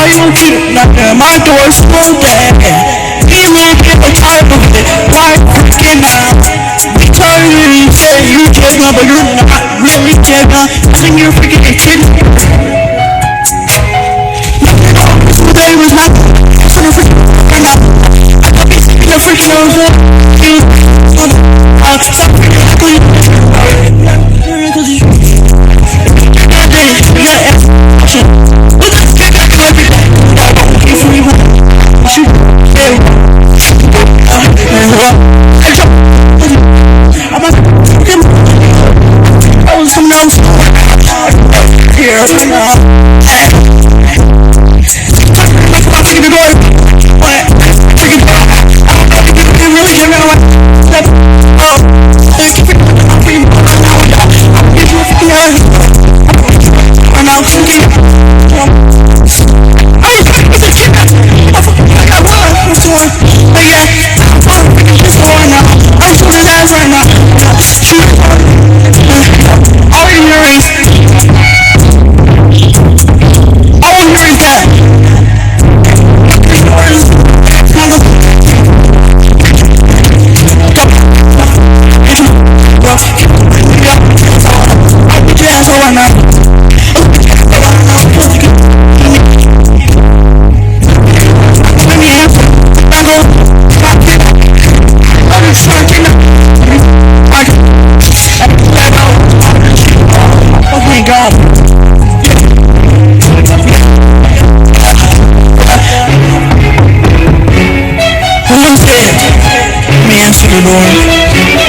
you keep knocking my door so bad? Be a little bit tired of it. Why freaking out? Because you say you care now, but you're not really care now. Sing your freaking kid. Today was not for the freaking right now. I could be singing the freaking nose. Stop freaking ugly. Because you got this. You got action. Look at this guy got every day. If we want to shoot, I'm a fucking. I was some else. Here, right now. Take the door. What? Take it down. I don't know if you can really hear me. Step up. Keep it up for you. I'll give you a freaking right now. I was a kid. I got one. What's the one? But yeah, I'm fucking this one now. I'm shooting his ass right now. Shoot. All you hear is. All you hear is that. Answer the door.